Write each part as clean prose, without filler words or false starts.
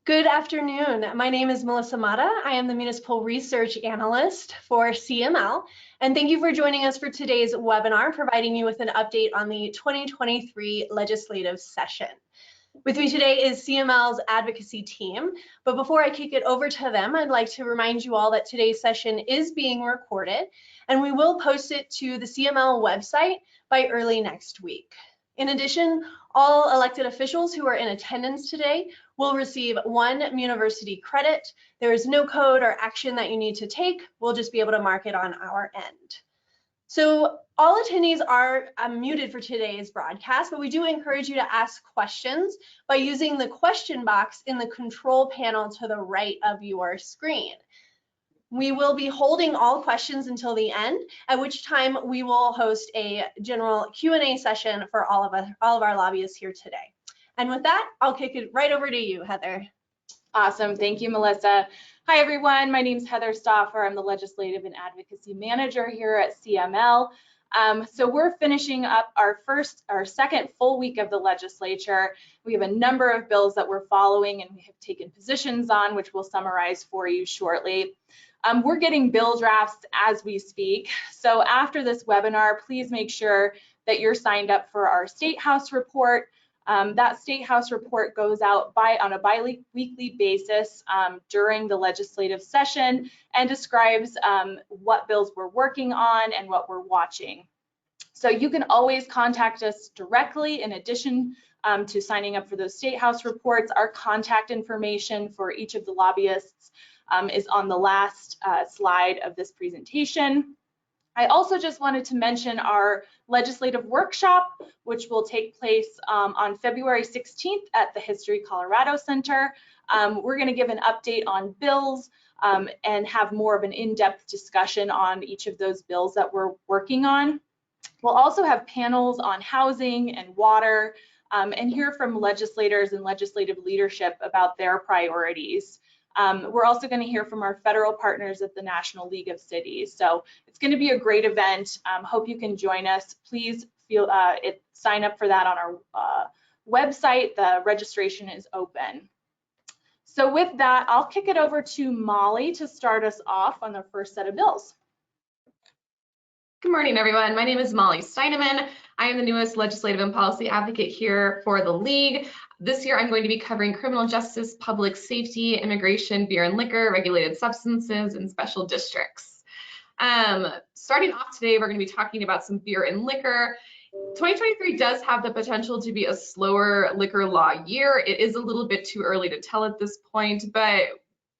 Good afternoon. My name is Melissa Mata. I am the Municipal Research Analyst for CML, and thank you for joining us for today's webinar, providing you with an update on the 2023 legislative session. With me today is CML's advocacy team, but before I kick it over to them, I'd like to remind you all that today's session is being recorded, and we will post it to the CML website by early next week. In addition, all elected officials who are in attendance today will receive 1 university credit. There is no code or action that you need to take. We'll just be able to mark it on our end. So all attendees are muted for today's broadcast, but we do encourage you to ask questions by using the question box in the control panel to the right of your screen. We will be holding all questions until the end, at which time we will host a general Q&A session for all of our lobbyists here today. And with that, I'll kick it right over to you, Heather. Awesome. Thank you, Melissa. Hi, everyone. My name is Heather Stauffer. I'm the Legislative and Advocacy Manager here at CML. So we're finishing up our second full week of the legislature. We have a number of bills that we're following and we have taken positions on, which we'll summarize for you shortly. We're getting bill drafts as we speak. So after this webinar, please make sure that you're signed up for our State House report. That State House report goes out on a bi-weekly basis during the legislative session and describes what bills we're working on and what we're watching. So you can always contact us directly in addition to signing up for those State House reports. Our contact information for each of the lobbyists is on the last slide of this presentation. I also just wanted to mention our legislative workshop, which will take place on February 16th at the History Colorado Center. We're going to give an update on bills and have more of an in-depth discussion on each of those bills that we're working on. We'll also have panels on housing and water and hear from legislators and legislative leadership about their priorities. We're also going to hear from our federal partners at the National League of Cities. So it's going to be a great event. Hope you can join us. Please sign up for that on our website. The registration is open. So with that, I'll kick it over to Molly to start us off on the first set of bills. Good morning, everyone. My name is Molly Steineman. I am the newest legislative and policy advocate here for the League. This year, I'm going to be covering criminal justice, public safety, immigration, beer and liquor, regulated substances, and special districts. Starting off today, we're going to be talking about some beer and liquor. 2023 does have the potential to be a slower liquor law year. It is a little bit too early to tell at this point, but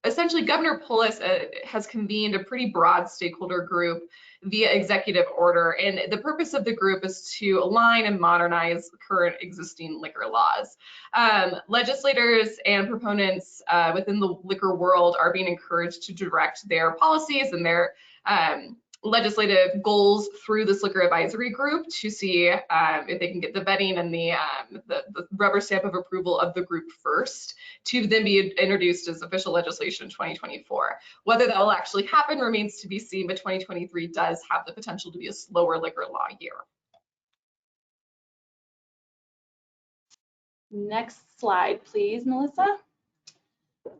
essentially Governor Polis has convened a pretty broad stakeholder group via executive order, and the purpose of the group is to align and modernize current existing liquor laws. Legislators and proponents within the liquor world are being encouraged to direct their policies and their legislative goals through this liquor advisory group to see if they can get the vetting and the rubber stamp of approval of the group first to then be introduced as official legislation in 2024. Whether that will actually happen remains to be seen, but 2023 does have the potential to be a slower liquor law year. Next slide, please, Melissa.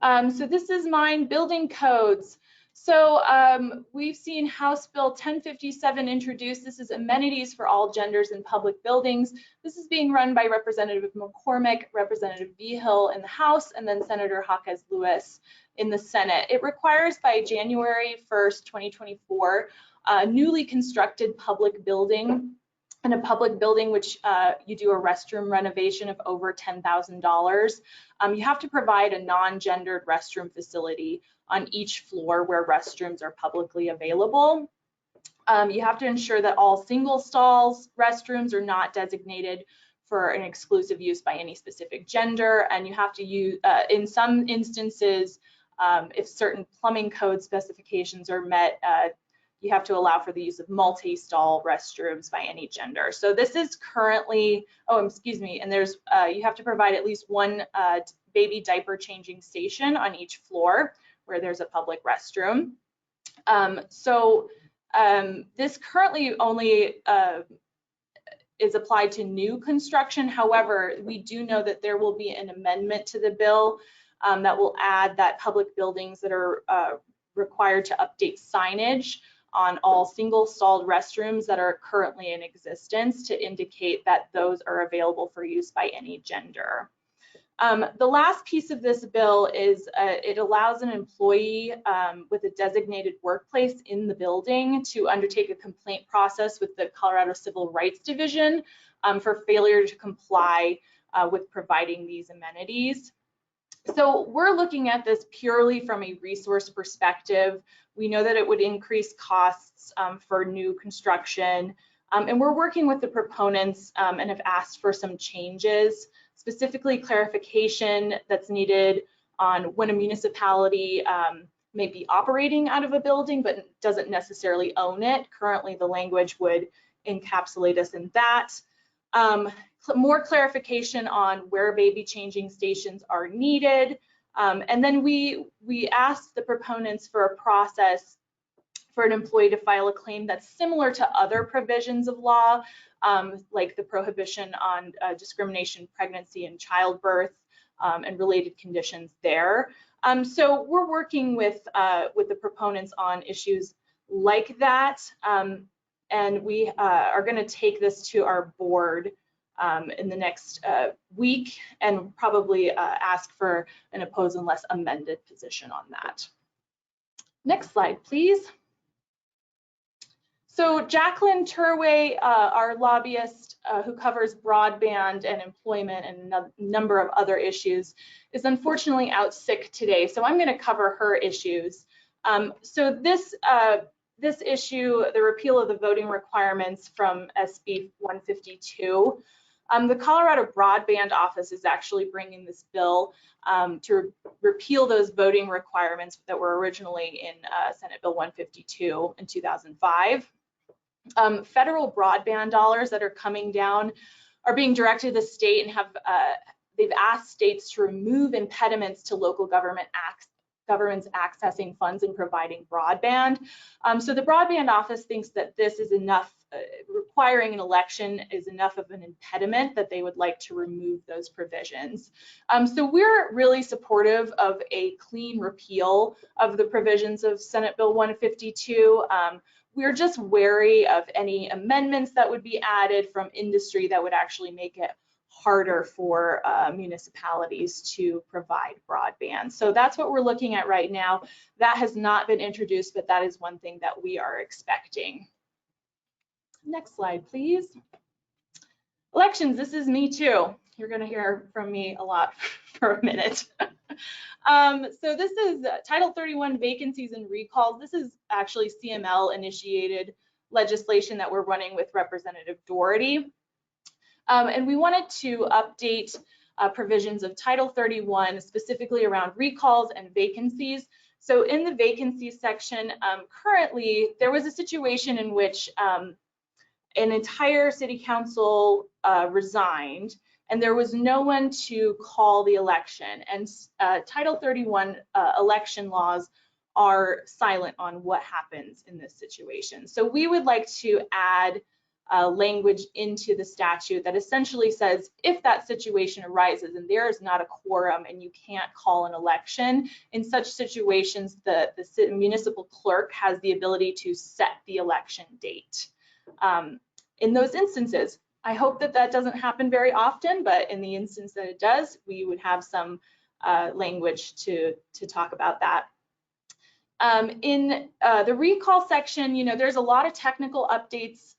So this is mine, building codes. So we've seen House Bill 1057 introduced. This is amenities for all genders in public buildings. This is being run by Representative McCormick, Representative Vigil in the House, and then Senator Jaquez Lewis in the Senate. It requires by January 1st, 2024, a newly constructed public building, and a public building which you do a restroom renovation of over $10,000. You have to provide a non-gendered restroom facility on each floor where restrooms are publicly available. You have to ensure that all single stalls restrooms are not designated for an exclusive use by any specific gender, and you have to use, in some instances, if certain plumbing code specifications are met, you have to allow for the use of multi-stall restrooms by any gender. So this is currently, and there's, you have to provide at least one baby diaper changing station on each floor where there's a public restroom. This currently only is applied to new construction. However, we do know that there will be an amendment to the bill that will add that public buildings that are required to update signage on all single-stalled restrooms that are currently in existence to indicate that those are available for use by any gender. The last piece of this bill is it allows an employee with a designated workplace in the building to undertake a complaint process with the Colorado Civil Rights Division for failure to comply with providing these amenities. So we're looking at this purely from a resource perspective. We know that it would increase costs for new construction, and we're working with the proponents and have asked for some changes, specifically clarification that's needed on when a municipality may be operating out of a building but doesn't necessarily own it. Currently, the language would encapsulate us in that. More clarification on where baby changing stations are needed. And then we asked the proponents for a process for an employee to file a claim that's similar to other provisions of law, like the prohibition on discrimination, pregnancy, and childbirth, and related conditions there. So we're working with the proponents on issues like that, and we are going to take this to our board in the next week and probably ask for an opposed unless amended position on that. Next slide, please. So Jacqueline Turway, our lobbyist who covers broadband and employment and a number of other issues, is unfortunately out sick today. So I'm going to cover her issues. So this issue, the repeal of the voting requirements from SB 152, the Colorado Broadband Office is actually bringing this bill to repeal those voting requirements that were originally in Senate Bill 152 in 2005. Federal broadband dollars that are coming down are being directed to the state and they've asked states to remove impediments to local governments accessing funds and providing broadband. So the Broadband Office thinks that this is enough, requiring an election is enough of an impediment that they would like to remove those provisions. So we're really supportive of a clean repeal of the provisions of Senate Bill 152. We're just wary of any amendments that would be added from industry that would actually make it harder for municipalities to provide broadband. So that's what we're looking at right now. That has not been introduced, but that is one thing that we are expecting. Next slide, please. Elections, this is me too. You're going to hear from me a lot for a minute. So this is Title 31 vacancies and recalls. This is actually CML initiated legislation that we're running with Representative Doherty. And we wanted to update provisions of Title 31, specifically around recalls and vacancies. So in the vacancies section, currently there was a situation in which an entire city council resigned, and there was no one to call the election. And Title 31 election laws are silent on what happens in this situation. So we would like to add language into the statute that essentially says if that situation arises and there is not a quorum and you can't call an election, in such situations the municipal clerk has the ability to set the election date. In those instances, I hope that that doesn't happen very often, but in the instance that it does, we would have some language to talk about that. In the recall section, you know, there's a lot of technical updates.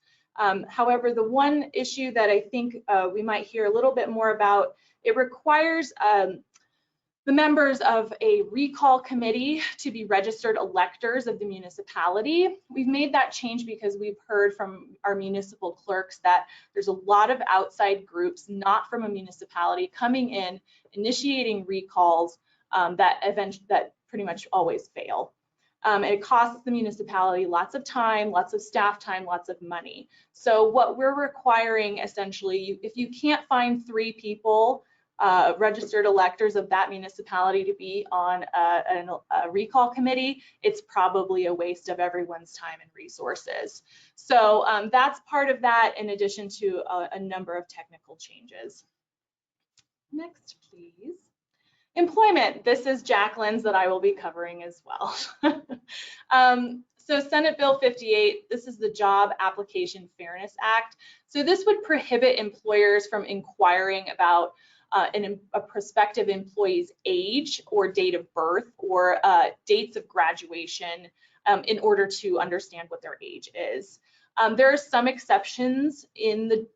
However, the one issue that I think we might hear a little bit more about, it requires the members of a recall committee to be registered electors of the municipality. We've made that change because we've heard from our municipal clerks that there's a lot of outside groups, not from a municipality, coming in, initiating recalls that pretty much always fail. It costs the municipality lots of time, lots of staff time, lots of money. So what we're requiring essentially, if you can't find 3 people, registered electors of that municipality to be on a recall committee, it's probably a waste of everyone's time and resources. So that's part of that, in addition to a number of technical changes. Next, please. Employment, this is Jacqueline's that I will be covering as well. So Senate Bill 58, this is the Job Application Fairness Act. So this would prohibit employers from inquiring about a prospective employee's age or date of birth or dates of graduation in order to understand what their age is. There are some exceptions in the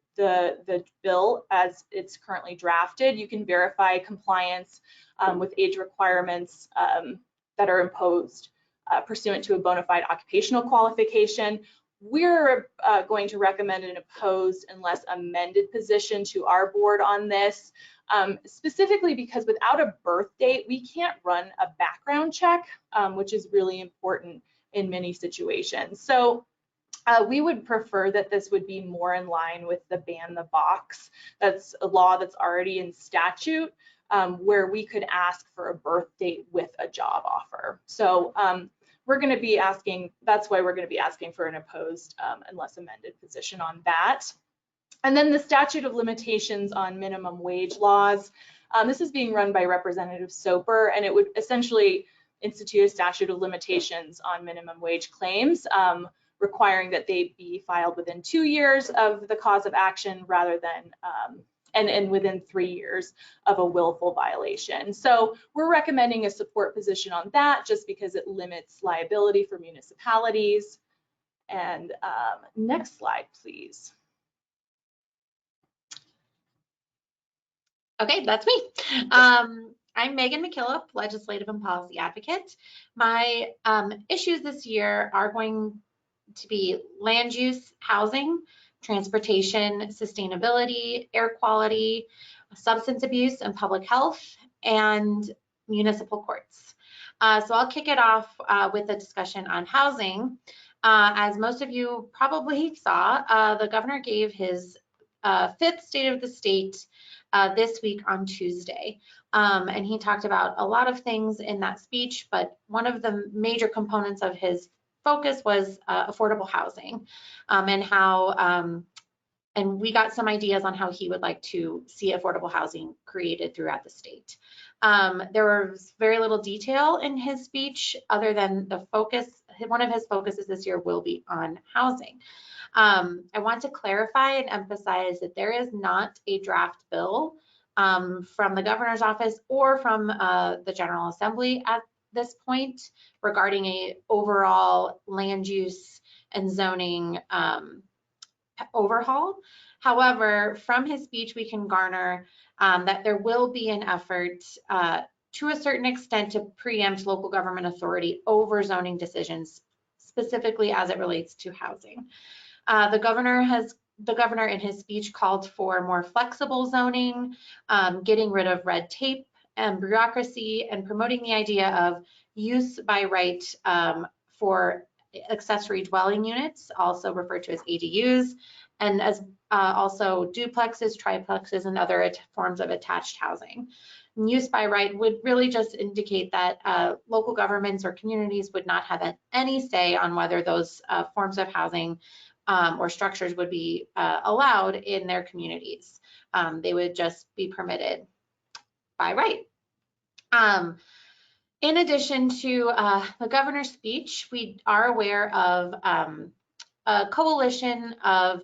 bill as it's currently drafted. You can verify compliance with age requirements that are imposed pursuant to a bona fide occupational qualification. We're going to recommend an opposed unless amended position to our board on this, specifically because without a birth date, we can't run a background check, which is really important in many situations. So we would prefer that this would be more in line with the ban the box. That's a law that's already in statute, where we could ask for a birth date with a job offer. So we're going to be asking, that's why we're going to be asking for an opposed unless amended position on that. And then the statute of limitations on minimum wage laws. This is being run by Representative Soper, and it would essentially institute a statute of limitations on minimum wage claims, requiring that they be filed within 2 years of the cause of action rather than, and within 3 years of a willful violation. So we're recommending a support position on that just because it limits liability for municipalities. And next slide, please. Okay, that's me. I'm Megan McKillop, Legislative and Policy Advocate. My issues this year are going to be land use, housing, transportation, sustainability, air quality, substance abuse and public health, and municipal courts. So I'll kick it off with a discussion on housing. As most of you probably saw, the governor gave his fifth State of the State this week on Tuesday. And he talked about a lot of things in that speech, but one of the major components of his focus was affordable housing, and how, and we got some ideas on how he would like to see affordable housing created throughout the state. There was very little detail in his speech other than the focus. One of his focuses this year will be on housing. I want to clarify and emphasize that there is not a draft bill from the governor's office or from the General Assembly at this point regarding a overall land use and zoning overhaul. However, from his speech, we can garner that there will be an effort to a certain extent to preempt local government authority over zoning decisions, specifically as it relates to housing. The governor in his speech called for more flexible zoning, getting rid of red tape and bureaucracy, and promoting the idea of use by right for accessory dwelling units, also referred to as ADUs, and as also duplexes, triplexes, and other forms of attached housing. And use by right would really just indicate that local governments or communities would not have any say on whether those forms of housing or structures would be allowed in their communities. They would just be permitted by right. In addition to the governor's speech, we are aware of a coalition of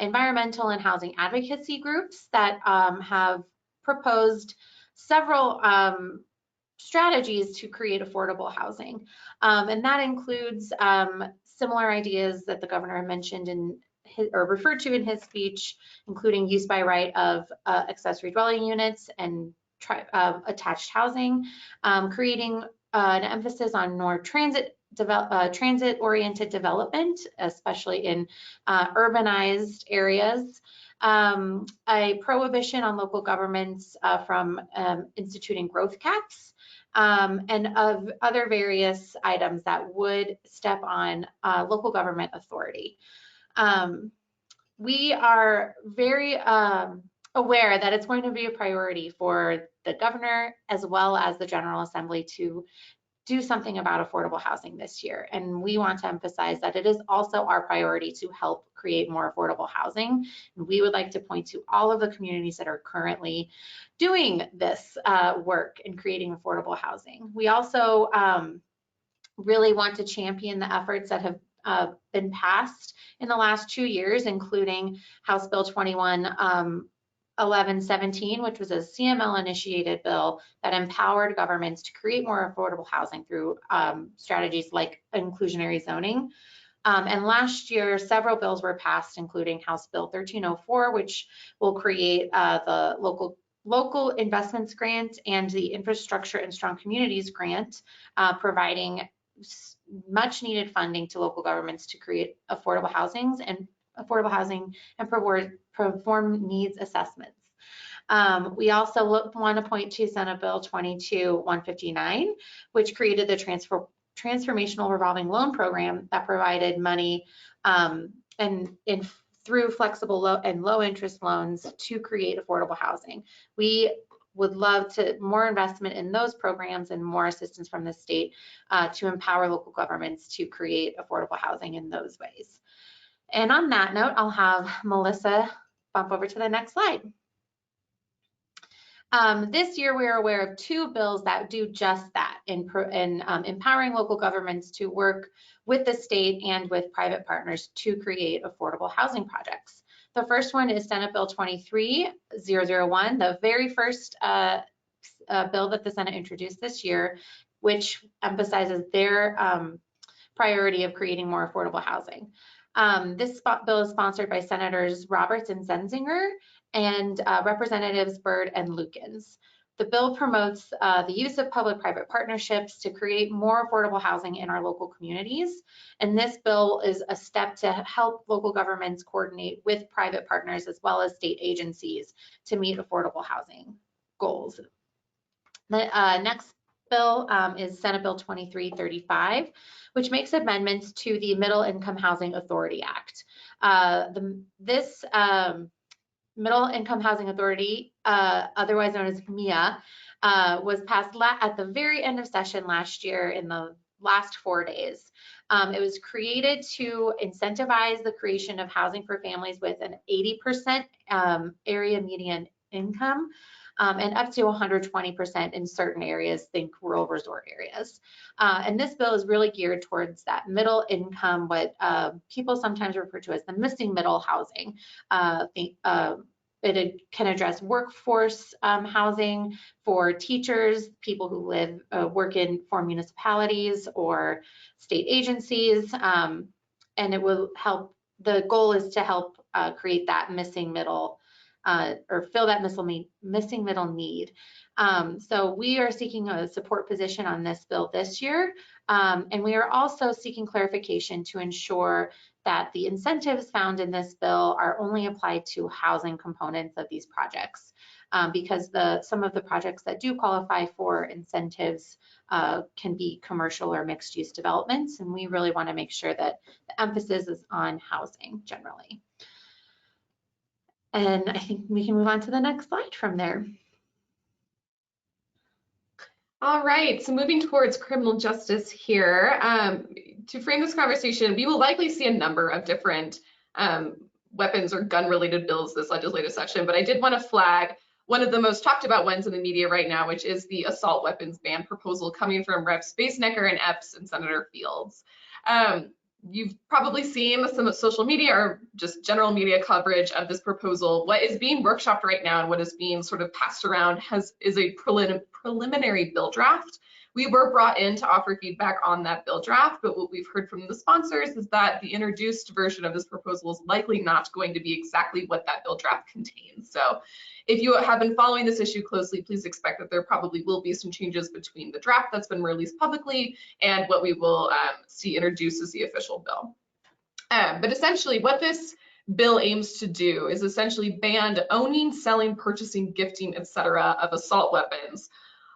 environmental and housing advocacy groups that have proposed several strategies to create affordable housing. And that includes similar ideas that the governor mentioned in his, or referred to in his speech, including use by right of accessory dwelling units and attached housing, creating an emphasis on more transit-oriented development, especially in urbanized areas, a prohibition on local governments from instituting growth caps, and of other various items that would step on local government authority. We are very aware that it's going to be a priority for the governor as well as the General Assembly to do something about affordable housing this year. And we want to emphasize that it is also our priority to help create more affordable housing. And we would like to point to all of the communities that are currently doing this work in creating affordable housing. We also really want to champion the efforts that have been passed in the last 2 years, including House Bill 211117, which was a CML initiated bill that empowered governments to create more affordable housing through strategies like inclusionary zoning. And last year, several bills were passed, including House Bill 1304, which will create the local investments grant and the Infrastructure and Strong Communities grant, providing much needed funding to local governments to create affordable housing and perform needs assessments. We also want to point to Senate Bill 22-159, which created the transformational revolving loan program that provided money through flexible low interest loans to create affordable housing. We would love more investment in those programs and more assistance from the state to empower local governments to create affordable housing in those ways. And on that note, I'll have Melissa bump over to the next slide. This year, we are aware of 2 bills that do just that in empowering local governments to work with the state and with private partners to create affordable housing projects. The first one is Senate Bill 23001, the very first bill that the Senate introduced this year, which emphasizes their priority of creating more affordable housing. This bill is sponsored by Senators Roberts and Zenzinger and Representatives Byrd and Lukens. The bill promotes the use of public-private partnerships to create more affordable housing in our local communities. And this bill is a step to help local governments coordinate with private partners as well as state agencies to meet affordable housing goals. The next bill is Senate Bill 2335, which makes amendments to the Middle Income Housing Authority Act. This Middle Income Housing Authority, otherwise known as MIA, was passed at the very end of session last year in the last 4 days. It was created to incentivize the creation of housing for families with an 80% area median income and up to 120% in certain areas, think rural resort areas. And this bill is really geared towards that middle income, what people sometimes refer to as the missing middle housing. It can address workforce housing for teachers, people who work for municipalities or state agencies, and it will help. The goal is to help create that missing middle or fill that missing middle need. So we are seeking a support position on this bill this year, and we are also seeking clarification to ensure that the incentives found in this bill are only applied to housing components of these projects, because some of the projects that do qualify for incentives can be commercial or mixed use developments, and we really want to make sure that the emphasis is on housing generally. And I think we can move on to the next slide from there. All right, so moving towards criminal justice here. To frame this conversation, we will likely see a number of different weapons or gun-related bills this legislative session, but I did want to flag one of the most talked about ones in the media right now, which is the assault weapons ban proposal coming from Reps Spacenecker and Epps and Senator Fields. You've probably seen some social media or just general media coverage of this proposal. What is being workshopped right now and what is being sort of passed around is a preliminary bill draft. We were brought in to offer feedback on that bill draft, but what we've heard from the sponsors is that the introduced version of this proposal is likely not going to be exactly what that bill draft contains. So if you have been following this issue closely, please expect that there probably will be some changes between the draft that's been released publicly and what we will see introduced as the official bill. But essentially what this bill aims to do is essentially ban owning, selling, purchasing, gifting, etc. of assault weapons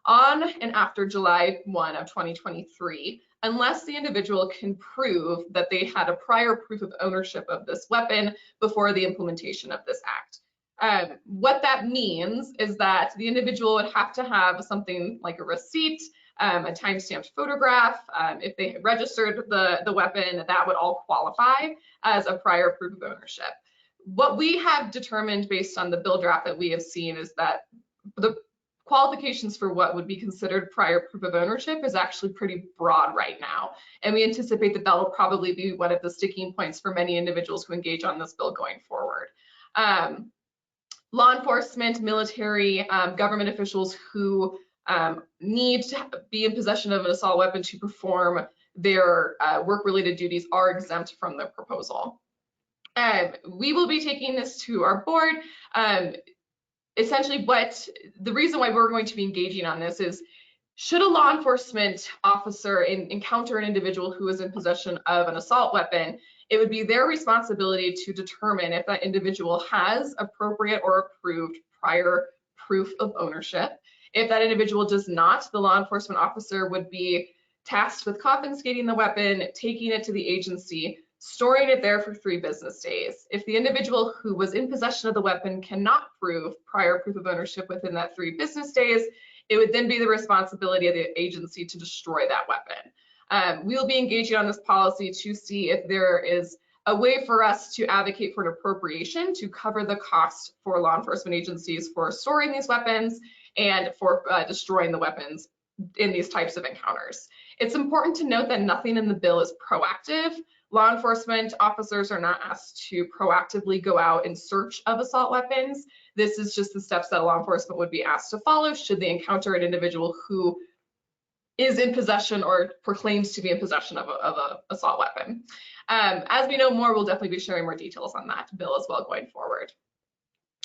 on and after July 1 of 2023, unless the individual can prove that they had a prior proof of ownership of this weapon before the implementation of this act. What that means is that the individual would have to have something like a receipt a time-stamped photograph. If they registered the weapon, that would all qualify as a prior proof of ownership. What we have determined based on the bill draft that we have seen is that the qualifications for what would be considered prior proof of ownership is actually pretty broad right now. And we anticipate that that will probably be one of the sticking points for many individuals who engage on this bill going forward. Law enforcement, military, government officials who need to be in possession of an assault weapon to perform their work-related duties are exempt from the proposal. We will be taking this to our board. Essentially, the reason why we're going to be engaging on this is, should a law enforcement officer encounter an individual who is in possession of an assault weapon, it would be their responsibility to determine if that individual has appropriate or approved prior proof of ownership. If that individual does not, the law enforcement officer would be tasked with confiscating the weapon, taking it to the agency, storing it there for 3 business days. If the individual who was in possession of the weapon cannot prove prior proof of ownership within that 3 business days, it would then be the responsibility of the agency to destroy that weapon. We'll be engaging on this policy to see if there is a way for us to advocate for an appropriation to cover the cost for law enforcement agencies for storing these weapons and for destroying the weapons in these types of encounters. It's important to note that nothing in the bill is proactive. Law enforcement officers are not asked to proactively go out in search of assault weapons. This is just the steps that law enforcement would be asked to follow should they encounter an individual who is in possession or proclaims to be in possession of an assault weapon. As we know more, we'll definitely be sharing more details on that bill as well going forward.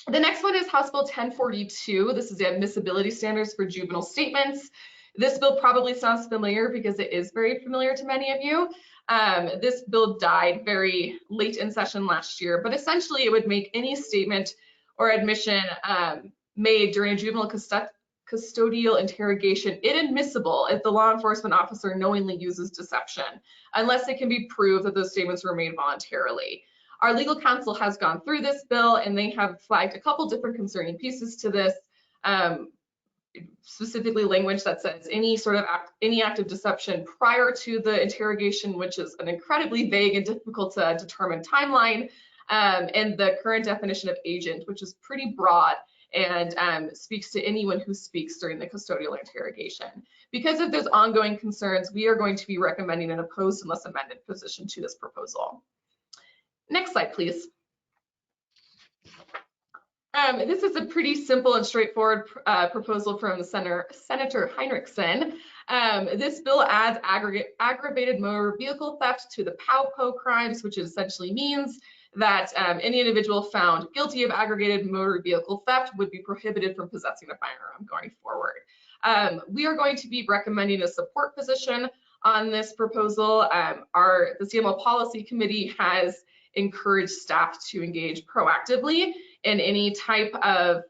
The next one is House Bill 1042. This is the admissibility standards for juvenile statements. This bill probably sounds familiar because it is very familiar to many of you. This bill died very late in session last year, but essentially it would make any statement or admission made during a juvenile custodial interrogation inadmissible if the law enforcement officer knowingly uses deception, unless it can be proved that those statements were made voluntarily. Our legal counsel has gone through this bill and they have flagged a couple different concerning pieces to this, specifically language that says any act of deception prior to the interrogation, which is an incredibly vague and difficult to determine timeline, and the current definition of agent, which is pretty broad and speaks to anyone who speaks during the custodial interrogation. Because of those ongoing concerns, we are going to be recommending an opposed unless amended position to this proposal. Next slide, please. This is a pretty simple and straightforward proposal from Senator Heinrichsen. This bill adds aggravated motor vehicle theft to the POW crimes, which essentially means that any individual found guilty of aggravated motor vehicle theft would be prohibited from possessing a firearm going forward. We are going to be recommending a support position on this proposal. The CML Policy Committee has encouraged staff to engage proactively in any type of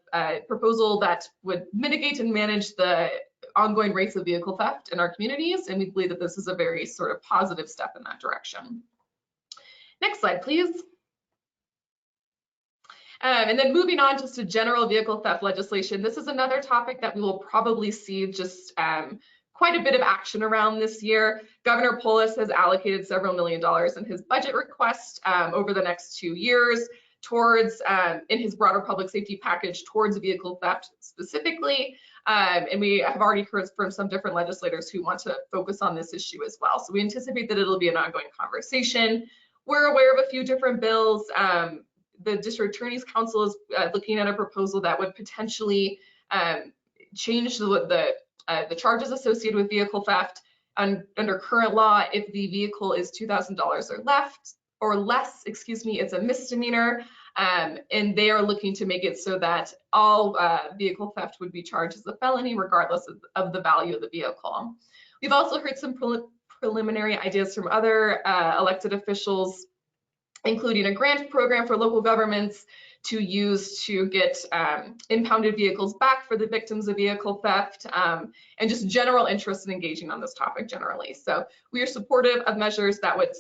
proposal that would mitigate and manage the ongoing rates of vehicle theft in our communities, and we believe that this is a very sort of positive step in that direction. Next slide, please. And then moving on just to general vehicle theft legislation, this is another topic that we will probably see just quite a bit of action around this year. Governor Polis has allocated several $1 million in his budget request over the next 2 years towards, in his broader public safety package, towards vehicle theft specifically. And we have already heard from some different legislators who want to focus on this issue as well. So we anticipate that it'll be an ongoing conversation. We're aware of a few different bills. The District Attorney's Council is looking at a proposal that would potentially change the charges associated with vehicle theft. Under current law, if the vehicle is $2,000 or less, it's a misdemeanor, and they are looking to make it so that all vehicle theft would be charged as a felony regardless of the value of the vehicle. We've also heard some preliminary ideas from other elected officials, including a grant program for local governments to use to get impounded vehicles back for the victims of vehicle theft, and just general interest in engaging on this topic generally. So we are supportive of measures that would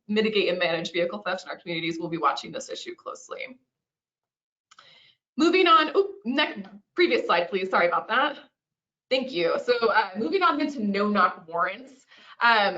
mitigate and manage vehicle theft in our communities. We'll be watching this issue closely. Moving on, previous slide, please, sorry about that. Thank you. So moving on then to no-knock warrants.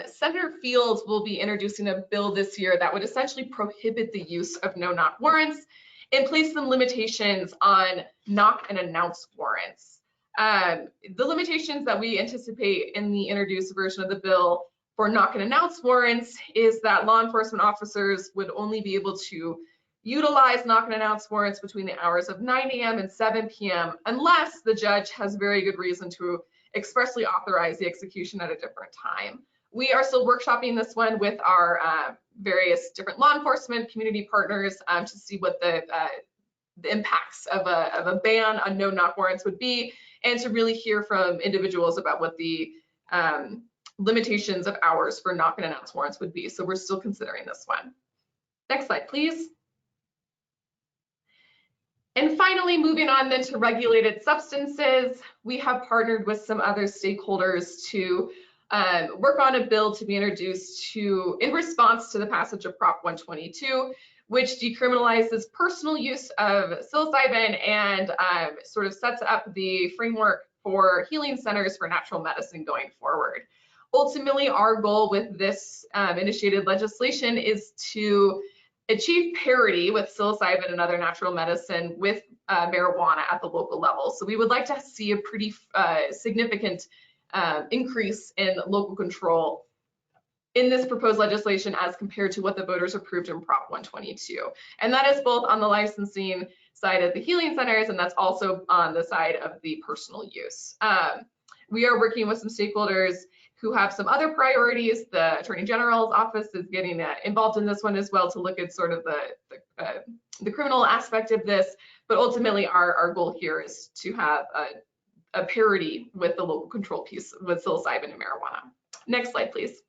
Senator Fields will be introducing a bill this year that would essentially prohibit the use of no-knock warrants and place some limitations on knock and announce warrants. The limitations that we anticipate in the introduced version of the bill for knock and announce warrants is that law enforcement officers would only be able to utilize knock and announce warrants between the hours of 9 a.m. and 7 p.m. unless the judge has very good reason to expressly authorize the execution at a different time. We are still workshopping this one with our various different law enforcement community partners to see what the impacts of a ban on no-knock warrants would be, and to really hear from individuals about what the limitations of hours for knock and announce warrants would be. So we're still considering this one. Next slide, please. And finally, moving on then to regulated substances, we have partnered with some other stakeholders to work on a bill to be introduced in response to the passage of Prop 122, which decriminalizes personal use of psilocybin and sort of sets up the framework for healing centers for natural medicine going forward. Ultimately, our goal with this initiated legislation is to achieve parity with psilocybin and other natural medicine with marijuana at the local level. So we would like to see a pretty significant increase in local control in this proposed legislation as compared to what the voters approved in Prop 122. And that is both on the licensing side of the healing centers, and that's also on the side of the personal use. We are working with some stakeholders who have some other priorities. The Attorney General's office is getting involved in this one as well to look at sort of the criminal aspect of this. But ultimately, our goal here is to have a parity with the local control piece with psilocybin and marijuana. Next slide, please.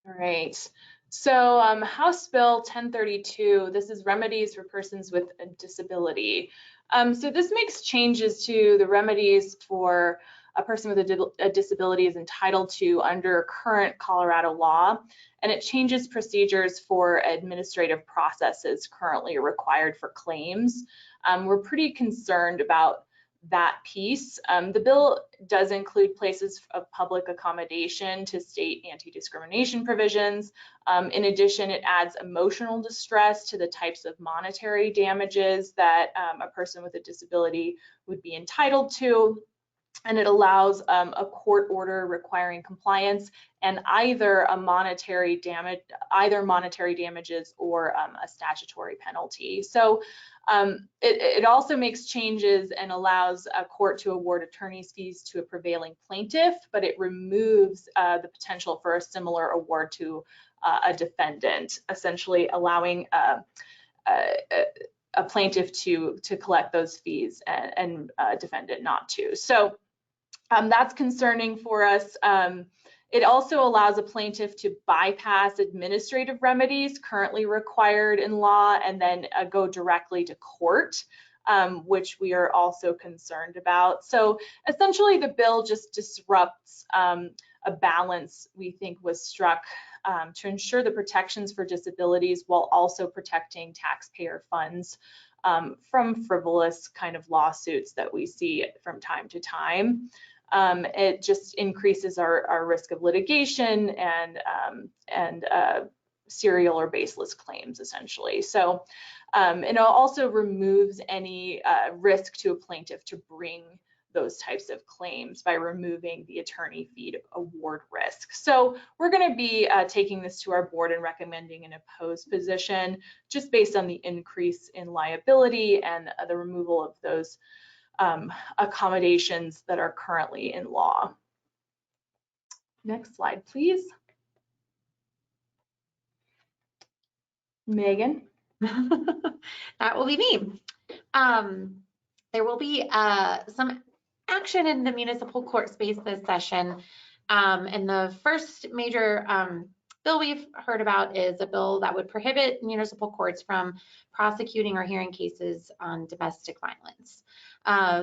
All right. So House Bill 1032, this is remedies for persons with a disability. So this makes changes to the remedies for a person with a disability is entitled to under current Colorado law, and it changes procedures for administrative processes currently required for claims. We're pretty concerned about that piece. The bill does include places of public accommodation to state anti-discrimination provisions. In addition, it adds emotional distress to the types of monetary damages that a person with a disability would be entitled to. And it allows a court order requiring compliance and either monetary damages or a statutory penalty. So it also makes changes and allows a court to award attorney's fees to a prevailing plaintiff, but it removes the potential for a similar award to a defendant, essentially allowing a plaintiff to collect those fees and a defendant not to. So that's concerning for us. It also allows a plaintiff to bypass administrative remedies currently required in law and then go directly to court, which we are also concerned about. So essentially the bill just disrupts a balance we think was struck to ensure the protections for disabilities while also protecting taxpayer funds from frivolous kind of lawsuits that we see from time to time. It just increases our risk of litigation and serial or baseless claims, essentially. So it also removes any risk to a plaintiff to bring those types of claims by removing the attorney fee award risk. So we're going to be taking this to our board and recommending an opposed position just based on the increase in liability and the removal of those accommodations that are currently in law. Next slide, please. Megan. That will be me. There will be some action in the municipal court space this session. And the first major bill we've heard about is a bill that would prohibit municipal courts from prosecuting or hearing cases on domestic violence.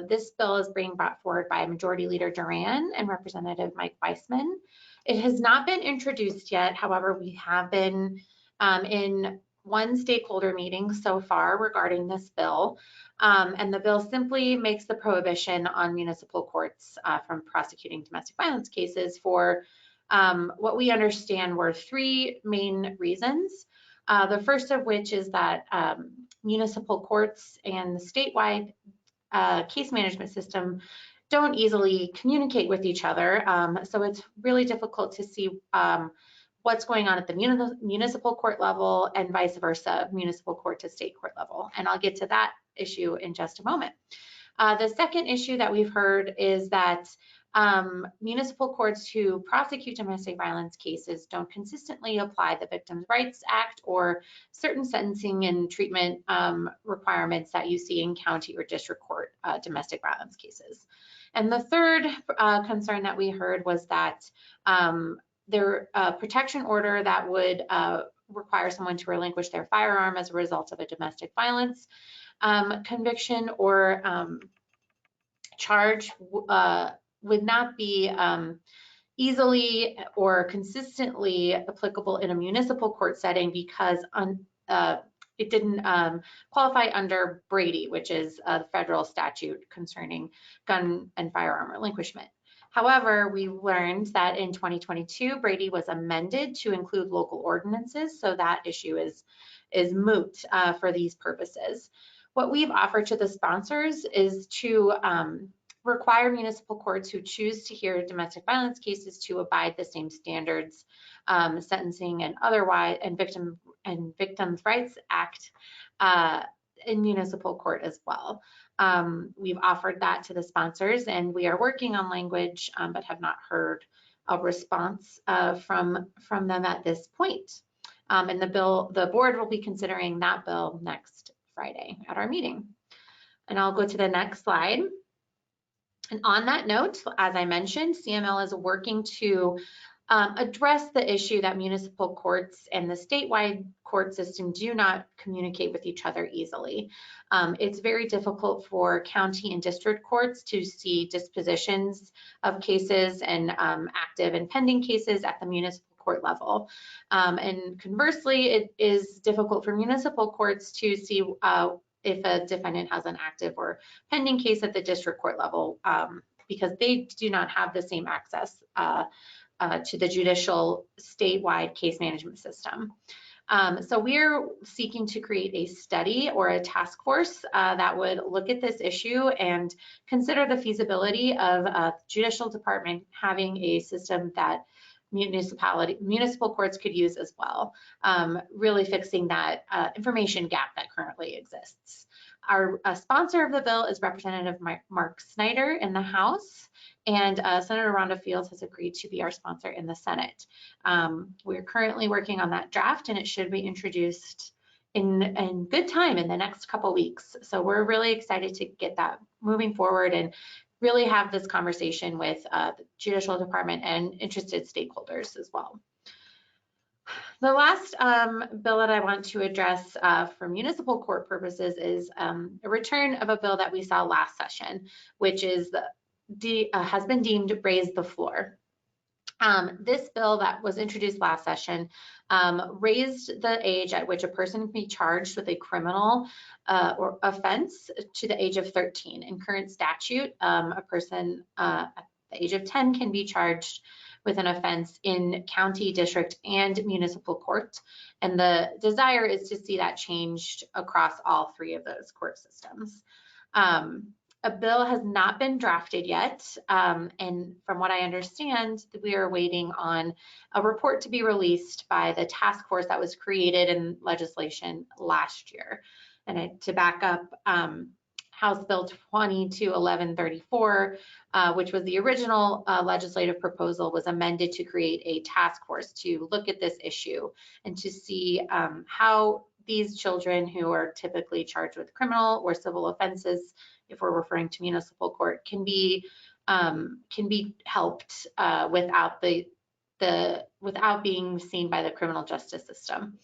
This bill is being brought forward by Majority Leader Duran and Representative Mike Weissman. It has not been introduced yet. However, we have been in one stakeholder meeting so far regarding this bill. And the bill simply makes the prohibition on municipal courts from prosecuting domestic violence cases for what we understand were 3 main reasons. The first of which is that municipal courts and the statewide case management system don't easily communicate with each other. So it's really difficult to see what's going on at the municipal court level and vice versa, municipal court to state court level. And I'll get to that issue in just a moment. The second issue that we've heard is that municipal courts who prosecute domestic violence cases don't consistently apply the Victims' Rights Act or certain sentencing and treatment requirements that you see in county or district court domestic violence cases. And the third concern that we heard was that their protection order that would require someone to relinquish their firearm as a result of a domestic violence conviction or charge would not be easily or consistently applicable in a municipal court setting because it didn't qualify under Brady, which is a federal statute concerning gun and firearm relinquishment. However, we learned that in 2022, Brady was amended to include local ordinances, so that issue is moot for these purposes. What we've offered to the sponsors is to require municipal courts who choose to hear domestic violence cases to abide the same standards, sentencing and otherwise, and Victims' Rights Act in municipal court as well. We've offered that to the sponsors, and we are working on language, but have not heard a response from them at this point. And the board will be considering that bill next Friday at our meeting. And I'll go to the next slide. And on that note, as I mentioned, CML is working to address the issue that municipal courts and the statewide court system do not communicate with each other easily. It's very difficult for county and district courts to see dispositions of cases and active and pending cases at the municipal court level. And conversely, it is difficult for municipal courts to see if a defendant has an active or pending case at the district court level because they do not have the same access to the judicial statewide case management system. So we're seeking to create a study or a task force that would look at this issue and consider the feasibility of a judicial department having a system that municipal courts could use as well, really fixing that information gap that currently exists. Our sponsor of the bill is Representative Mark Snyder in the House, and Senator Rhonda Fields has agreed to be our sponsor in the Senate. We're currently working on that draft, and it should be introduced in good time in the next couple weeks. So we're really excited to get that moving forward and really have this conversation with the judicial department and interested stakeholders as well. The last bill that I want to address for municipal court purposes is a return of a bill that we saw last session, which is has been deemed raise the floor. This bill that was introduced last session raised the age at which a person can be charged with a criminal or offense to the age of 13. In current statute, a person at the age of 10 can be charged with an offense in county, district, and municipal court. And the desire is to see that changed across all 3 of those court systems. A bill has not been drafted yet, and from what I understand, we are waiting on a report to be released by the task force that was created in legislation last year. And to back up, House Bill 221134, which was the original legislative proposal, was amended to create a task force to look at this issue and to see how these children who are typically charged with criminal or civil offenses, if we're referring to municipal court, can be helped without being seen by the criminal justice system.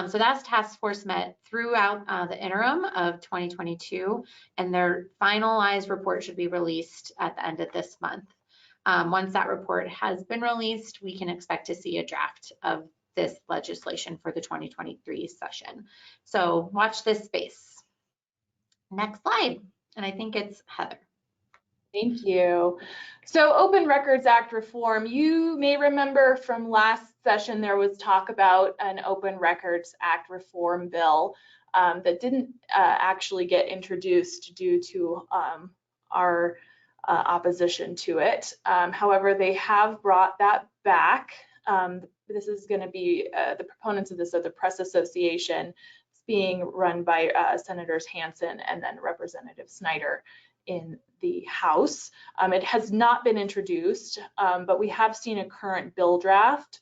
So that task force met throughout the interim of 2022, and their finalized report should be released at the end of this month. Once that report has been released, we can expect to see a draft of this legislation for the 2023 session. So watch this space. Next slide. And I think it's Heather. Thank you. So Open Records Act reform, you may remember from last session there was talk about an Open Records Act reform bill that didn't actually get introduced due to our opposition to it. However, they have brought that back. This is going to be the proponents of this are the Press Association. It's being run by Senators Hansen and then Representative Snyder in the House. It has not been introduced, but we have seen a current bill draft.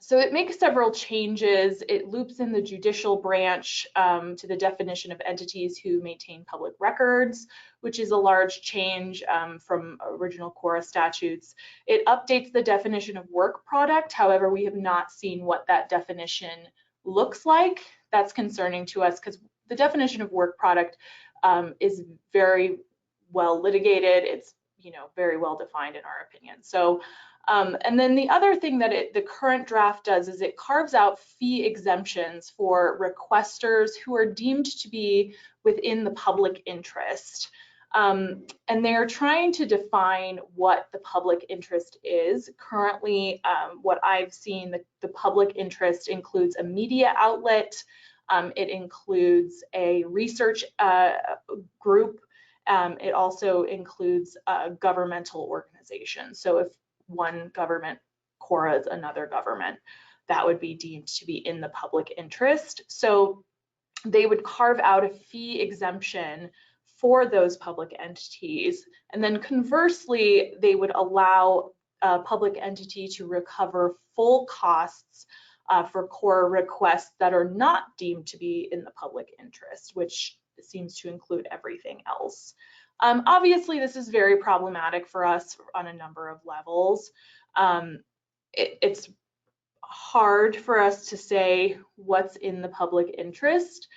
So it makes several changes. It loops in the judicial branch to the definition of entities who maintain public records, which is a large change from original KORA statutes. It updates the definition of work product. However, we have not seen what that definition looks like. That's concerning to us because the definition of work product is very well litigated. It's very well defined in our opinion. So, and then the other thing that the current draft does is it carves out fee exemptions for requesters who are deemed to be within the public interest. And they're trying to define what the public interest is. Currently, what I've seen, the public interest includes a media outlet. It includes a research group. It also includes a governmental organization. So if one government KORAs another government, that would be deemed to be in the public interest. So they would carve out a fee exemption for those public entities. And then conversely, they would allow a public entity to recover full costs for KORA requests that are not deemed to be in the public interest, which seems to include everything else. Obviously, this is very problematic for us on a number of levels. It's hard for us to say what's in the public interest,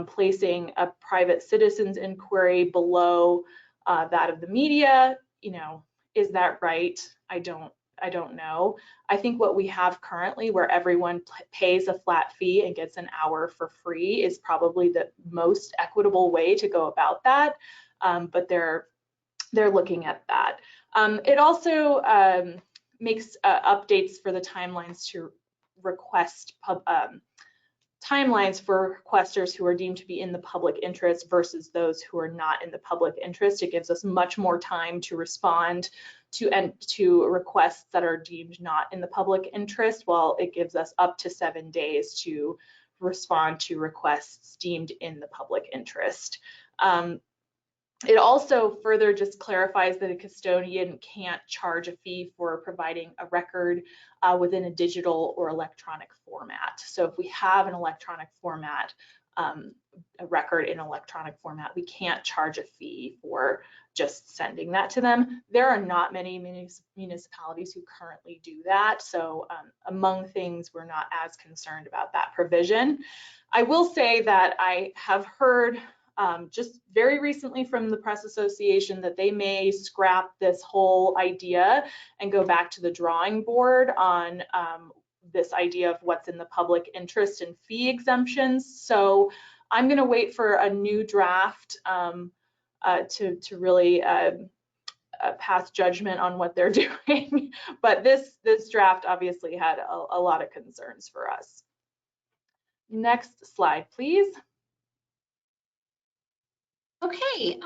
placing a private citizen's inquiry below that of the media. Is that right? I don't know. I think what we have currently, where everyone pays a flat fee and gets an hour for free, is probably the most equitable way to go about that. But they're looking at that. It also makes updates for the timelines to request timelines for requesters who are deemed to be in the public interest versus those who are not in the public interest. It gives us much more time to respond to requests that are deemed not in the public interest, while it gives us up to 7 days to respond to requests deemed in the public interest. It also further just clarifies that a custodian can't charge a fee for providing a record within a digital or electronic format. So if we have an electronic format, a record in electronic format, we can't charge a fee for just sending that to them. There are not many municipalities who currently do that. So among things, we're not as concerned about that provision. I will say that I have heard just very recently from the Press Association that they may scrap this whole idea and go back to the drawing board on this idea of what's in the public interest and fee exemptions. So I'm going to wait for a new draft to really pass judgment on what they're doing. But this draft obviously had a lot of concerns for us. Next slide, please. Okay,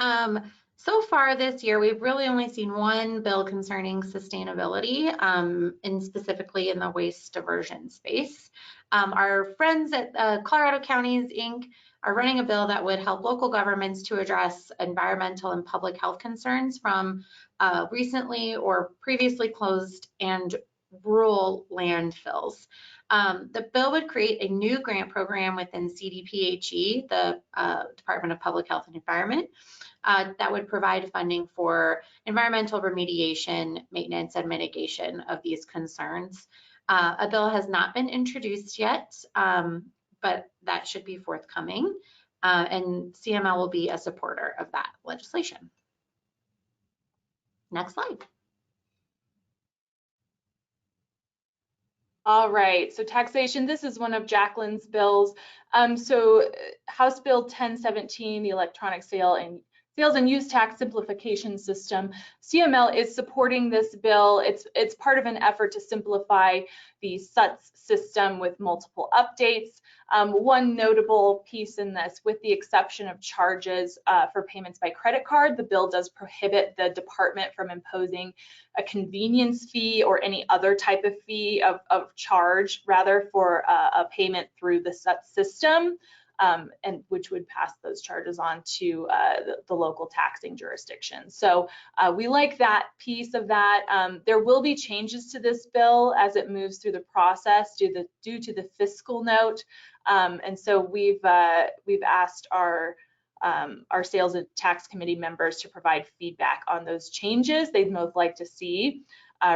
so far this year, we've really only seen one bill concerning sustainability, and specifically in the waste diversion space. Our friends at Colorado Counties, Inc. are running a bill that would help local governments to address environmental and public health concerns from recently or previously closed and rural landfills. The bill would create a new grant program within CDPHE, the Department of Public Health and Environment, that would provide funding for environmental remediation, maintenance, and mitigation of these concerns. A bill has not been introduced yet, but that should be forthcoming, and CML will be a supporter of that legislation. Next slide. All right, so taxation, this is one of Jacqueline's bills. House Bill 1017, the electronic sales and use tax simplification system. CML is supporting this bill. It's part of an effort to simplify the SUTS system with multiple updates. One notable piece in this, with the exception of charges for payments by credit card, the bill does prohibit the department from imposing a convenience fee or any other type of fee of charge, rather, for a payment through the SUTS system, and which would pass those charges on to the local taxing jurisdiction. So we like that piece of that. There will be changes to this bill as it moves through the process due to the fiscal note. And so we've asked our sales and tax committee members to provide feedback on those changes they'd most like to see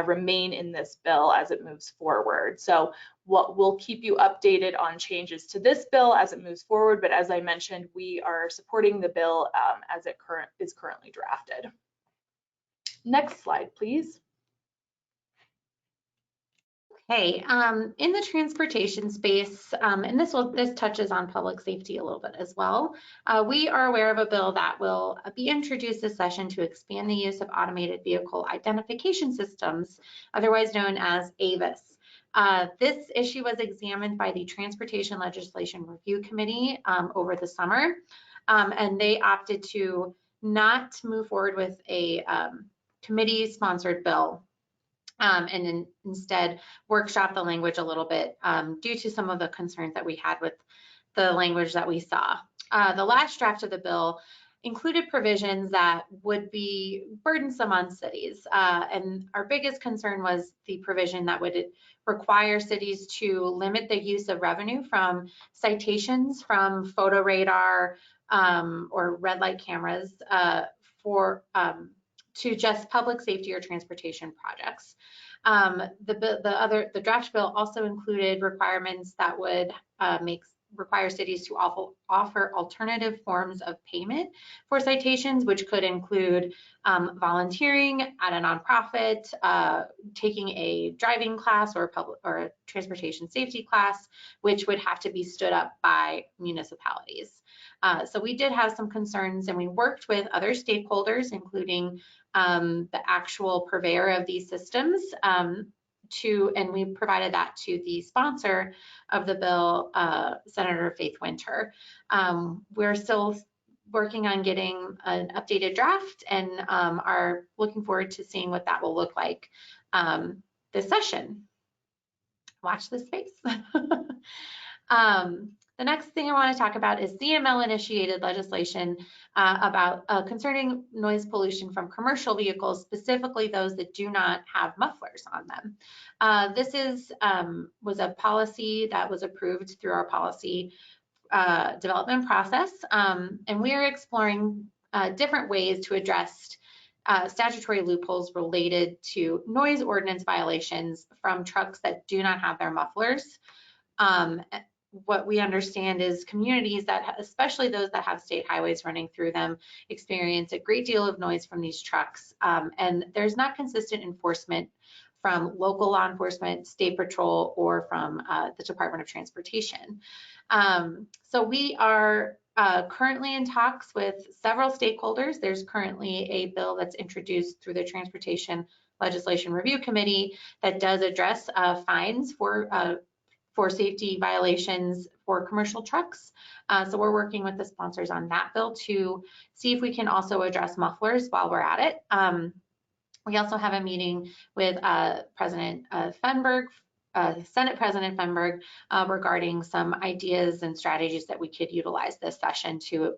remain in this bill as it moves forward. So we'll keep you updated on changes to this bill as it moves forward, but as I mentioned, we are supporting the bill as it is currently drafted. Next slide, please. Okay, in the transportation space, and this touches on public safety a little bit as well, we are aware of a bill that will be introduced this session to expand the use of automated vehicle identification systems, otherwise known as AVIS. This issue was examined by the Transportation Legislation Review Committee over the summer, and they opted to not move forward with a committee-sponsored bill. And instead workshop the language a little bit due to some of the concerns that we had with the language that we saw. The last draft of the bill included provisions that would be burdensome on cities. And our biggest concern was the provision that would require cities to limit the use of revenue from citations from photo radar or red light cameras to just public safety or transportation projects. The draft bill also included requirements that would require cities to offer alternative forms of payment for citations, which could include volunteering at a nonprofit, taking a driving class or a transportation safety class, which would have to be stood up by municipalities. So we did have some concerns, and we worked with other stakeholders, including the actual purveyor of these systems, and we provided that to the sponsor of the bill, Senator Faith Winter. We're still working on getting an updated draft and are looking forward to seeing what that will look like this session. Watch this space. The next thing I want to talk about is CML-initiated legislation concerning noise pollution from commercial vehicles, specifically those that do not have mufflers on them. This was a policy that was approved through our policy development process, and we are exploring different ways to address statutory loopholes related to noise ordinance violations from trucks that do not have their mufflers. What we understand is communities that, especially those that have state highways running through them, experience a great deal of noise from these trucks, and there's not consistent enforcement from local law enforcement, state patrol, or from the Department of Transportation. So we are currently in talks with several stakeholders. There's currently a bill that's introduced through the Transportation Legislation Review Committee that does address fines for safety violations for commercial trucks. So we're working with the sponsors on that bill to see if we can also address mufflers while we're at it. We also have a meeting with President Fenberg, Senate President Fenberg, regarding some ideas and strategies that we could utilize this session to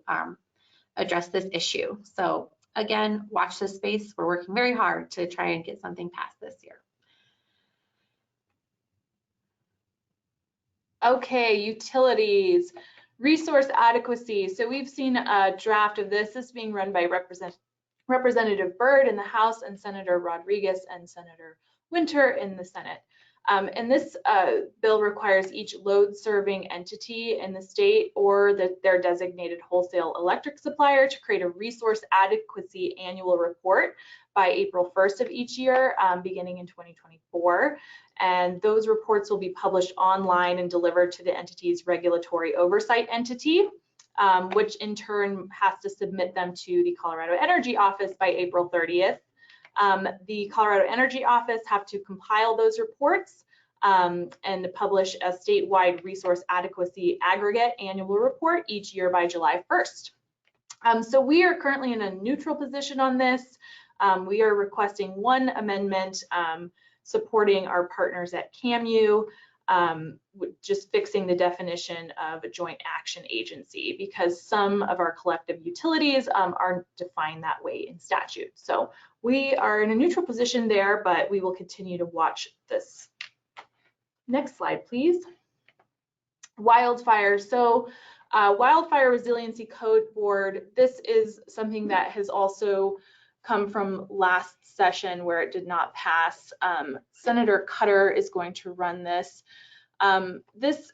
address this issue. So again, watch this space. We're working very hard to try and get something passed this year. Okay, utilities, resource adequacy. So we've seen a draft of this. This is being run by Representative Byrd in the House and Senator Rodriguez and Senator Winter in the Senate. And this bill requires each load-serving entity in the state or their designated wholesale electric supplier to create a resource adequacy annual report by April 1st of each year, beginning in 2024. And those reports will be published online and delivered to the entity's regulatory oversight entity, which in turn has to submit them to the Colorado Energy Office by April 30th. The Colorado Energy Office have to compile those reports and publish a statewide resource adequacy aggregate annual report each year by July 1st. So we are currently in a neutral position on this. We are requesting one amendment supporting our partners at CAMU, just fixing the definition of a joint action agency because some of our collective utilities aren't defined that way in statute. So we are in a neutral position there, but we will continue to watch this. Next slide, please. Wildfire. So Wildfire Resiliency Code Board, this is something that has also come from last session where it did not pass. Senator Cutter is going to run this. This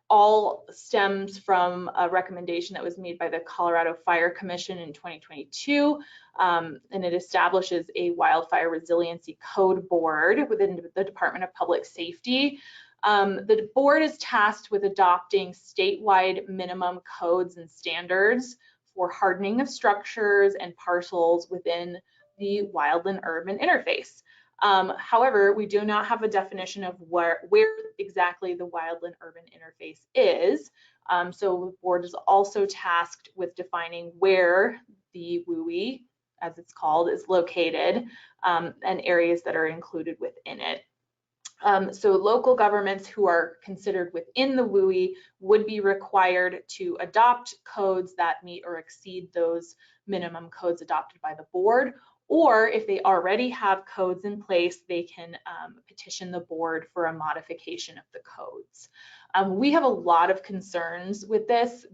all stems from a recommendation that was made by the Colorado Fire Commission in 2022, and it establishes a Wildfire Resiliency Code Board within the Department of Public Safety. The board is tasked with adopting statewide minimum codes and standards for hardening of structures and parcels within the wildland-urban interface. However, we do not have a definition of where exactly the wildland-urban interface is. So the board is also tasked with defining where the WUI, as it's called, is located and areas that are included within it. So local governments who are considered within the WUI would be required to adopt codes that meet or exceed those minimum codes adopted by the board, or if they already have codes in place, they can petition the board for a modification of the codes. We have a lot of concerns with this,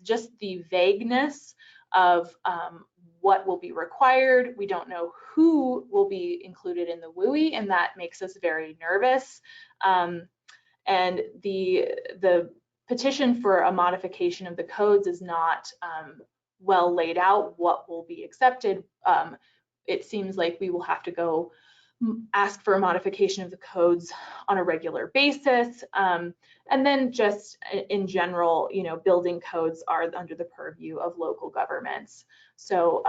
just the vagueness of what will be required. We don't know who will be included in the WUI, and that makes us very nervous. And the petition for a modification of the codes is not well laid out what will be accepted. It seems like we will have to go ask for a modification of the codes on a regular basis. And then just in general, you know, building codes are under the purview of local governments. So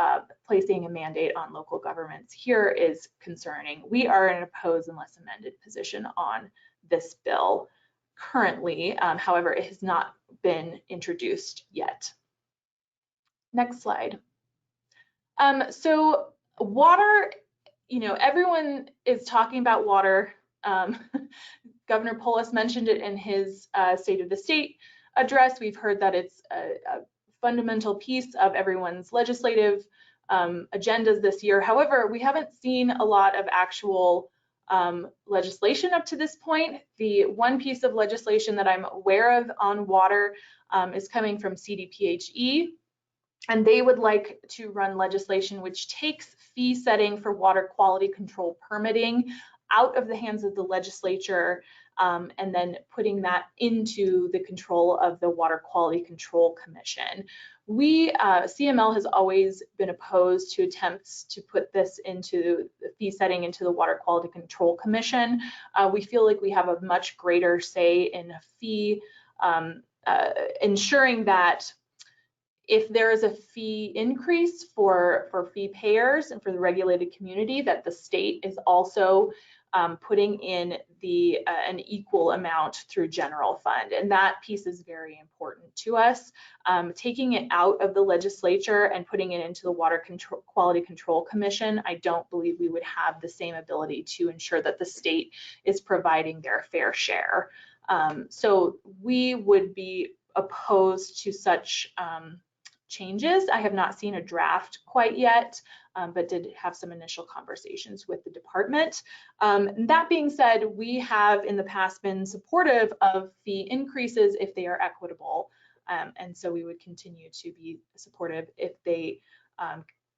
placing a mandate on local governments here is concerning. We are in an opposed unless amended position on this bill currently. However, it has not been introduced yet. Next slide. So water, you know, everyone is talking about water. Governor Polis mentioned it in his State of the State address. We've heard that it's a fundamental piece of everyone's legislative agendas this year. However, we haven't seen a lot of actual legislation up to this point. The one piece of legislation that I'm aware of on water is coming from CDPHE, and they would like to run legislation which takes fee setting for water quality control permitting out of the hands of the legislature and then putting that into the control of the Water Quality Control Commission. CML has always been opposed to attempts to put this into the fee setting into the Water Quality Control Commission. We feel like we have a much greater say in a fee, ensuring that if there is a fee increase for fee payers and for the regulated community, that the state is also putting in an equal amount through general fund. And that piece is very important to us. Taking it out of the legislature and putting it into the Water Quality Control Commission, I don't believe we would have the same ability to ensure that the state is providing their fair share. So we would be opposed to such changes. I have not seen a draft quite yet, but did have some initial conversations with the department. That being said, we have in the past been supportive of fee increases if they are equitable. And so we would continue to be supportive if they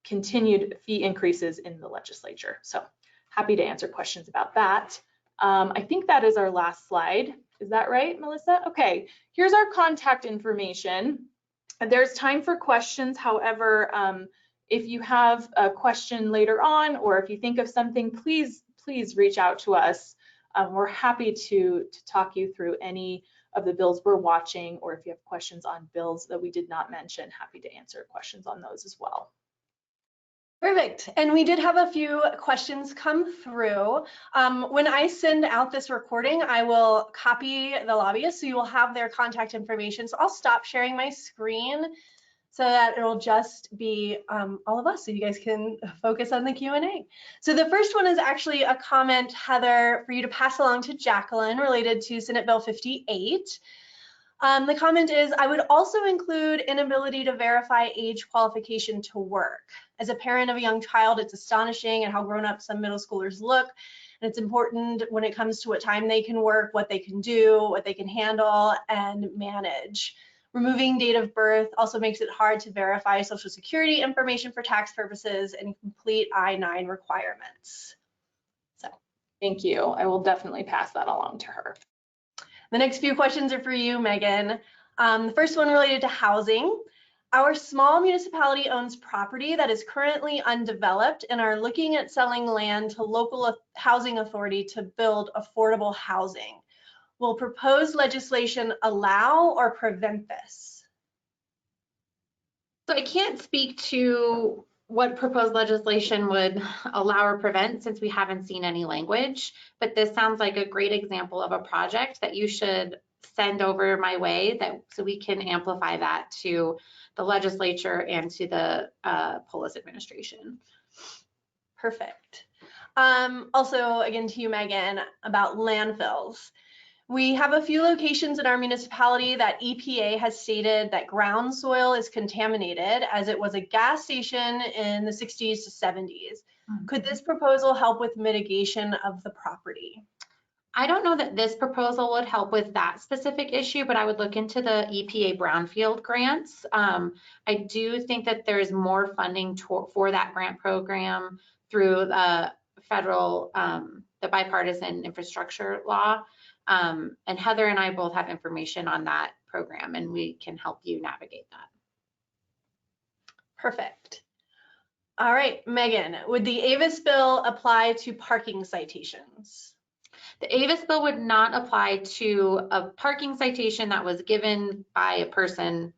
continued fee increases in the legislature. So happy to answer questions about that. I think that is our last slide. Is that right, Melissa? Okay, here's our contact information. There's time for questions. However, if you have a question later on, or if you think of something, please reach out to us. We're happy to talk you through any of the bills we're watching, or if you have questions on bills that we did not mention, happy to answer questions on those as well. Perfect. And we did have a few questions come through. When I send out this recording, I will copy the lobbyists, so you will have their contact information. So I'll stop sharing my screen so that it'll just be all of us, so you guys can focus on the Q&A. So the first one is actually a comment, Heather, for you to pass along to Jacqueline related to Senate Bill 58. The comment is, I would also include inability to verify age qualification to work. As a parent of a young child, it's astonishing at how grown up some middle schoolers look. And it's important when it comes to what time they can work, what they can do, what they can handle and manage. Removing date of birth also makes it hard to verify Social Security information for tax purposes and complete I-9 requirements. So, thank you. I will definitely pass that along to her. The next few questions are for you, Megan. The first one related to housing. Our small municipality owns property that is currently undeveloped and are looking at selling land to local housing authority to build affordable housing. Will proposed legislation allow or prevent this? So I can't speak to what proposed legislation would allow or prevent since we haven't seen any language, but this sounds like a great example of a project that you should send over my way so we can amplify that to the legislature and to the Polis administration. Perfect. Also, again to you, Megan, about landfills. We have a few locations in our municipality that EPA has stated that ground soil is contaminated as it was a gas station in the 60s to 70s. Could this proposal help with mitigation of the property? I don't know that this proposal would help with that specific issue, but I would look into the EPA brownfield grants. I do think that there's more funding for that grant program through the federal, the bipartisan infrastructure law. And Heather and I both have information on that program, and we can help you navigate that. Perfect. All right, Megan, would the Avis bill apply to parking citations? The Avis bill would not apply to a parking citation that was given by a person.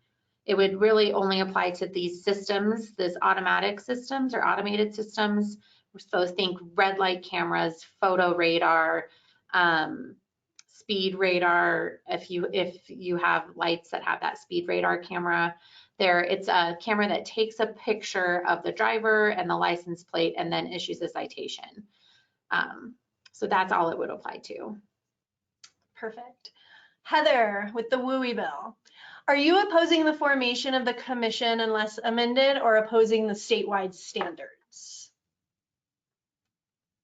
It would really only apply to these systems, these automatic systems or automated systems. So think red light cameras, photo radar, speed radar. If you have lights that have that speed radar camera, it's a camera that takes a picture of the driver and the license plate and then issues a citation. So that's all it would apply to. Perfect. Heather, with the WUI bill, are you opposing the formation of the commission unless amended or opposing the statewide standards?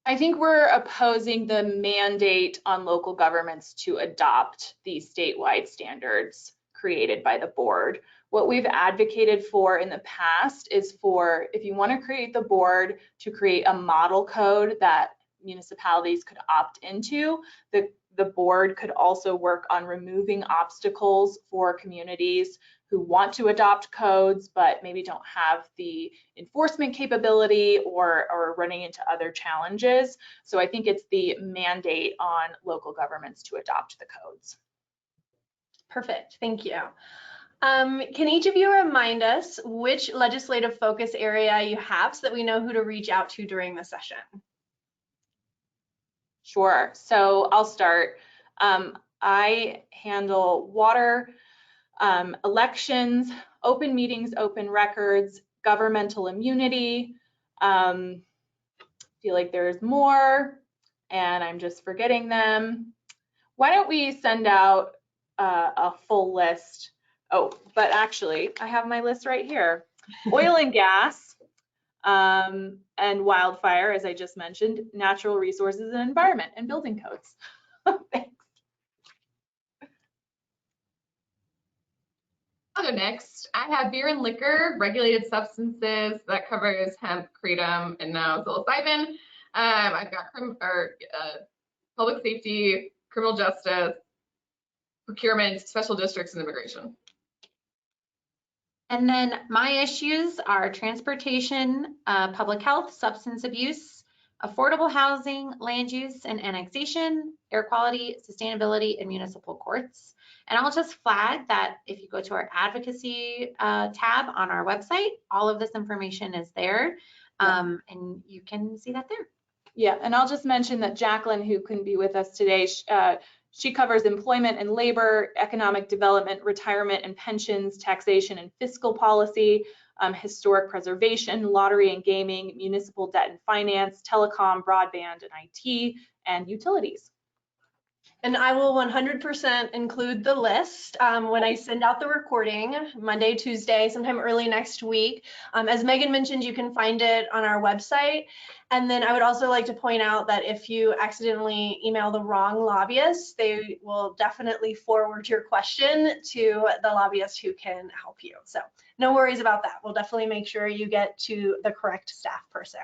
I think we're opposing the mandate on local governments to adopt these statewide standards created by the board. What we've advocated for in the past is for, if you want to create the board, to create a model code that municipalities could opt into. The board could also work on removing obstacles for communities who want to adopt codes but maybe don't have the enforcement capability or running into other challenges. So I think it's the mandate on local governments to adopt the codes. Perfect, thank you. Can each of you remind us which legislative focus area you have so that we know who to reach out to during the session? Sure, so I'll start. I handle water, elections, open meetings, open records, governmental immunity. Feel like there's more and I'm just forgetting them. Why don't we send out a full list? Oh, but actually I have my list right here. Oil and gas, and wildfire, as I just mentioned, natural resources and environment, and building codes. Thanks. I'll go next. I have beer and liquor, regulated substances, that covers hemp, kratom, and now psilocybin. I've got public safety, criminal justice, procurement, special districts, and immigration. And then my issues are transportation, public health, substance abuse, affordable housing, land use and annexation, air quality, sustainability, and municipal courts. And I'll just flag that if you go to our advocacy tab on our website, all of this information is there, and you can see that there. Yeah, and I'll just mention that Jacqueline, who couldn't be with us today, she covers employment and labor, economic development, retirement and pensions, taxation and fiscal policy, historic preservation, lottery and gaming, municipal debt and finance, telecom, broadband and IT, and utilities. And I will 100% include the list when I send out the recording Monday, Tuesday, sometime early next week. As Megan mentioned, you can find it on our website. And then I would also like to point out that if you accidentally email the wrong lobbyist, they will definitely forward your question to the lobbyist who can help you. So no worries about that. We'll definitely make sure you get to the correct staff person.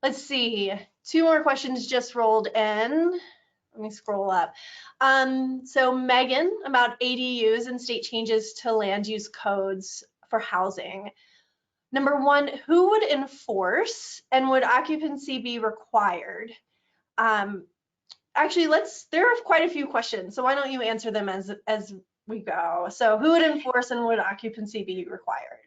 Let's see, 2 more questions just rolled in. Let me scroll up. So Megan, about ADUs and state changes to land use codes for housing. Number 1, who would enforce and would occupancy be required? Actually, there are quite a few questions, so why don't you answer them as we go? So who would enforce and would occupancy be required?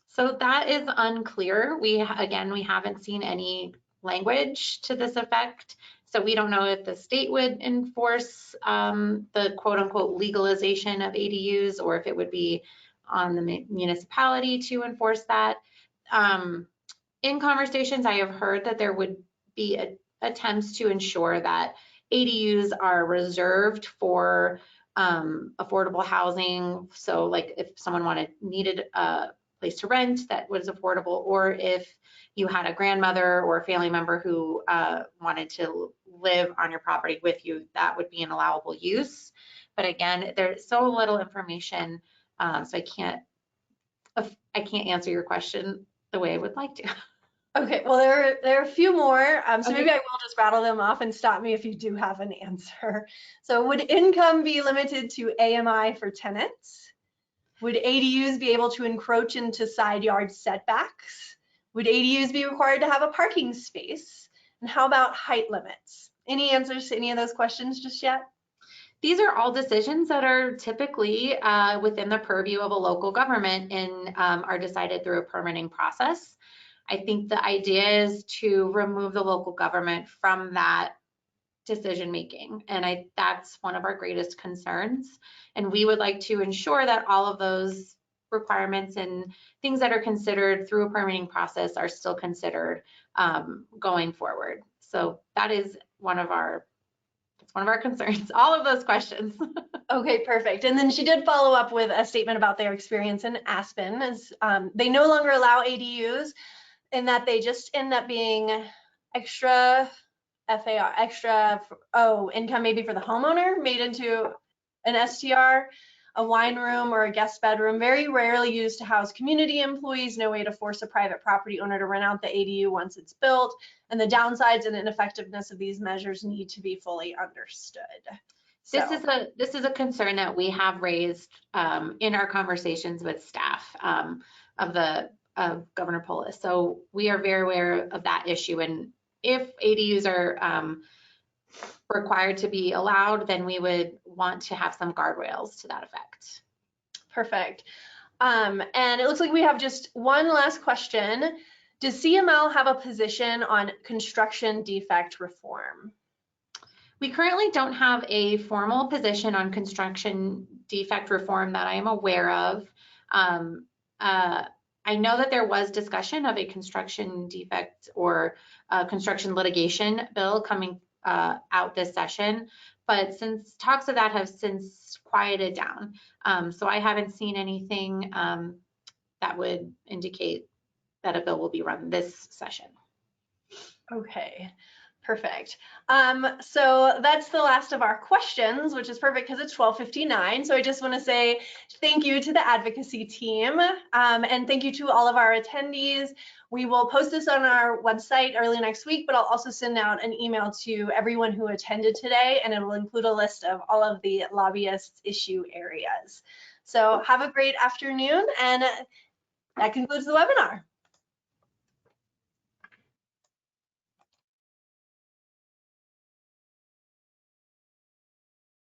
So that is unclear. We haven't seen any language to this effect. So we don't know if the state would enforce the quote unquote legalization of ADUs or if it would be on the municipality to enforce that. In conversations, I have heard that there would be attempts to ensure that ADUs are reserved for affordable housing. So like if someone needed a place to rent that was affordable, or if you had a grandmother or a family member who wanted to live on your property with you, that would be an allowable use. But again, there's so little information, so I can't answer your question the way I would like to. Okay, well, there are a few more, so Okay. maybe I will just rattle them off and stop me if you do have an answer. So would income be limited to AMI for tenants? Would ADUs be able to encroach into side yard setbacks? Would ADUs be required to have a parking space? And how about height limits? Any answers to any of those questions just yet? These are all decisions that are typically within the purview of a local government and are decided through a permitting process. I think the idea is to remove the local government from that decision making, and that's one of our greatest concerns. And we would like to ensure that all of those requirements and things that are considered through a permitting process are still considered going forward. So that is one of our concerns, all of those questions. Okay, perfect. And then she did follow up with a statement about their experience in Aspen, as they no longer allow ADUs, in that they just end up being extra income maybe for the homeowner, made into an STR, a wine room or a guest bedroom, very rarely used to house community employees, no way to force a private property owner to rent out the ADU once it's built, and the downsides and ineffectiveness of these measures need to be fully understood. So. This is a concern that we have raised in our conversations with staff of Governor Polis. So we are very aware of that issue, and if ADUs are required to be allowed, then we would want to have some guardrails to that effect. Perfect. And it looks like we have just one last question. Does CML have a position on construction defect reform? We currently don't have a formal position on construction defect reform that I am aware of. I know that there was discussion of a construction defect or construction litigation bill coming out this session, but since talks of that have since quieted down, so I haven't seen anything that would indicate that a bill will be run this session. Okay, Perfect. So that's the last of our questions, which is perfect because it's 12:59. So I just want to say thank you to the advocacy team, and thank you to all of our attendees. We will post this on our website early next week, but I'll also send out an email to everyone who attended today, and it will include a list of all of the lobbyists' issue areas. So have a great afternoon, and that concludes the webinar.